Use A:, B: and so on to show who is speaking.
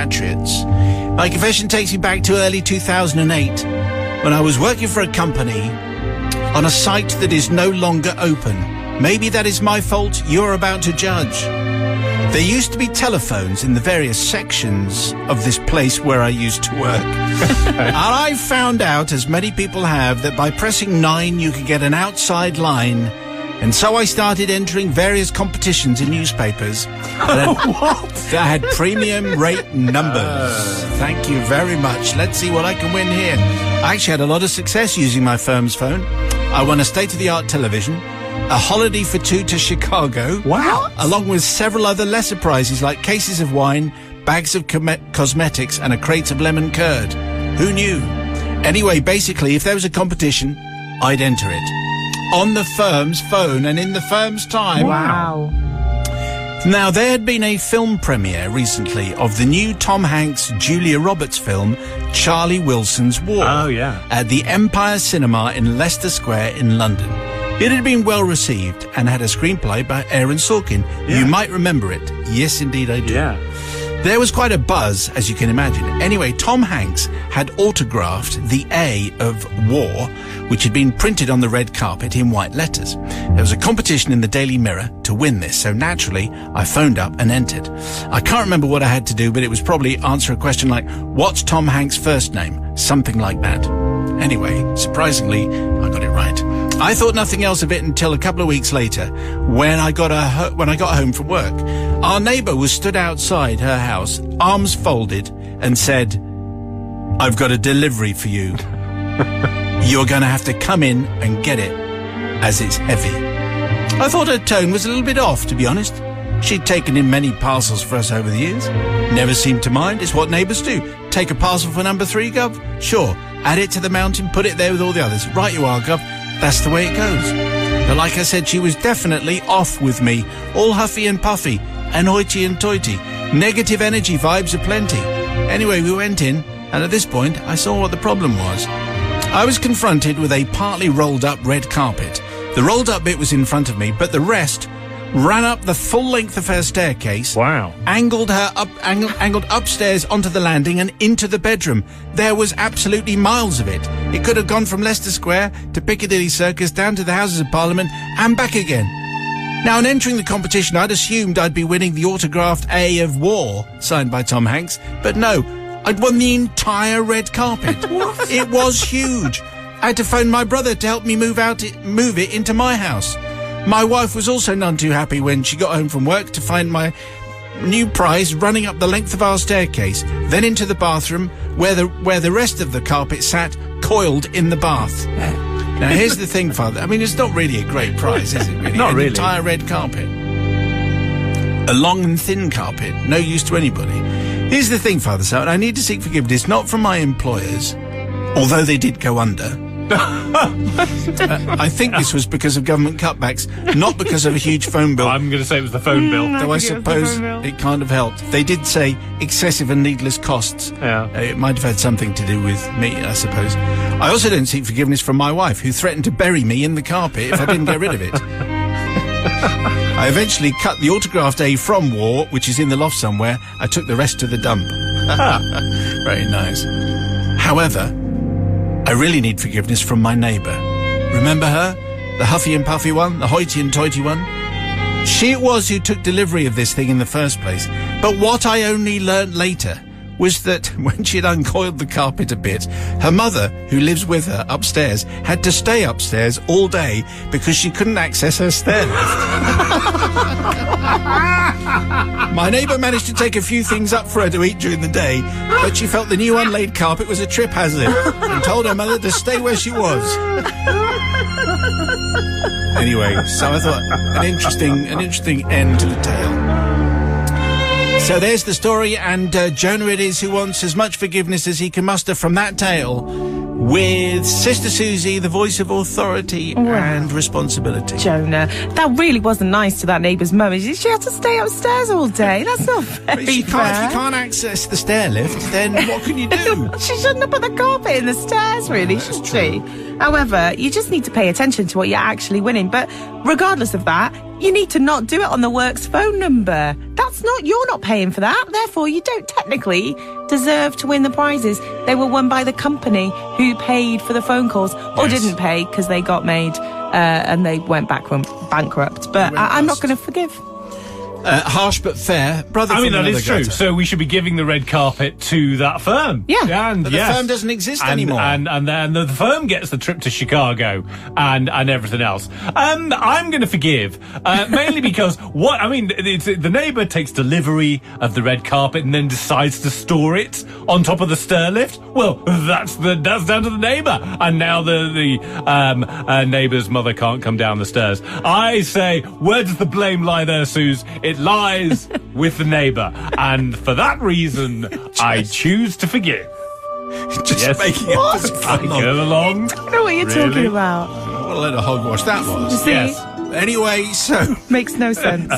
A: compatriots. My confession takes me back to early 2008 when I was working for a company on a site that is no longer open. Maybe that is my fault. You're about to judge. There used to be telephones in the various sections of this place where I used to work. And I found out, as many people have, that by pressing 9 you could get an outside line. And so I started entering various competitions in newspapers that had premium rate numbers. Thank you very much. Let's see what I can win here. I actually had a lot of success using my firm's phone. I won a state-of-the-art television, a holiday for 2 to Chicago.
B: Wow.
A: Along with several other lesser prizes like cases of wine, bags of cosmetics and a crate of lemon curd. Who knew? Anyway, basically, if there was a competition, I'd enter it. On the firm's phone and in the firm's time.
B: Wow.
A: Now, there had been a film premiere recently of the new Tom Hanks, Julia Roberts film, Charlie Wilson's War.
B: Oh, yeah.
A: At the Empire Cinema in Leicester Square in London. It had been well received and had a screenplay by Aaron Sorkin.
B: Yeah.
A: You might remember it. Yes, indeed I do.
B: Yeah.
A: There was quite a buzz, as you can imagine. Anyway, Tom Hanks had autographed the A of War, which had been printed on the red carpet in white letters. There was a competition in the Daily Mirror to win this, so naturally, I phoned up and entered. I can't remember what I had to do, but it was probably answer a question like, what's Tom Hanks' first name? Something like that. Anyway, surprisingly, I got it right. I thought nothing else of it until a couple of weeks later, when I got home from work. Our neighbour was stood outside her house, arms folded, and said, "I've got a delivery for you. You're going to have to come in and get it, as it's heavy." I thought her tone was a little bit off, to be honest. She'd taken in many parcels for us over the years. Never seemed to mind. It's what neighbours do. Take a parcel for number 3, Gov? Sure. Add it to the mountain, put it there with all the others. Right you are, Gov. That's the way it goes. But like I said, she was definitely off with me. All huffy and puffy, and hoity and toity. Negative energy vibes aplenty. Anyway, we went in, and at this point, I saw what the problem was. I was confronted with a partly rolled up red carpet. The rolled up bit was in front of me, but the rest ran up the full length of her staircase.
B: Wow.
A: Angled upstairs onto the landing and into the bedroom. There was absolutely miles of it. It could have gone from Leicester Square to Piccadilly Circus down to the Houses of Parliament and back again. Now, in entering the competition, I'd assumed I'd be winning the autographed A of War, signed by Tom Hanks, but no, I'd won the entire red carpet. What? It was huge. I had to phone my brother to help me move it into my house. My wife was also none too happy when she got home from work to find my new prize running up the length of our staircase, then into the bathroom where the rest of the carpet sat coiled in the bath. Now, here's the thing, Father. I mean, it's not really a great prize, is it? Really?
B: Not really.
A: An entire red carpet. A long and thin carpet. No use to anybody. Here's the thing, Father Sal. I need to seek forgiveness, not from my employers, although they did go under. I think this was because of government cutbacks, not because of a huge phone bill.
B: I'm going to say it was the phone bill.
A: Though I suppose it kind of helped. They did say excessive and needless costs.
B: Yeah.
A: It might have had something to do with me, I suppose. I also don't seek forgiveness from my wife, who threatened to bury me in the carpet if I didn't get rid of it. I eventually cut the autographed A from War, which is in the loft somewhere. I took the rest to the dump. Very nice. However, I really need forgiveness from my neighbour. Remember her? The huffy and puffy one? The hoity and toity one? She it was who took delivery of this thing in the first place. But what I only learnt later was that when she'd uncoiled the carpet a bit, her mother, who lives with her upstairs, had to stay upstairs all day because she couldn't access her stair lift. My neighbour managed to take a few things up for her to eat during the day, but she felt the new unlaid carpet was a trip hazard and told her mother to stay where she was. Anyway, so I thought an interesting end to the tale. So there's the story, and Jonah it is who wants as much forgiveness as he can muster from that tale, with Sister Susie, the voice of authority and responsibility.
C: Jonah, that really wasn't nice to that neighbour's mum. She had to stay upstairs all day. That's not very
A: If you can't access the stair lift, then what can you do?
C: She shouldn't have put the carpet in the stairs, really, should she? However, you just need to pay attention to what you're actually winning. But regardless of that, you need to not do it on the works phone number. You're not paying for that. Therefore, you don't technically deserve to win the prizes. They were won by the company who paid for the phone calls or didn't pay because they got made and they went bankrupt. But I'm not going to forgive.
A: Harsh but fair. Brother,
B: I mean,
A: from
B: that is true.
A: gutter.
B: So we should be giving the red carpet to that firm.
C: Yeah.
B: And
A: But the firm doesn't exist anymore.
B: And then the firm gets the trip to Chicago and everything else. I'm going to forgive, mainly because the neighbour takes delivery of the red carpet and then decides to store it on top of the stair lift. Well, that's down to the neighbour. And now the neighbour's mother can't come down the stairs. I say, where does the blame lie there, Suze? It lies with the neighbour, and for that reason, I choose to forgive.
A: Just making it
B: I go along.
C: I don't know what you're talking about.
A: What a load of hogwash that was.
C: See?
B: Yes.
A: Anyway, so
C: Makes no sense.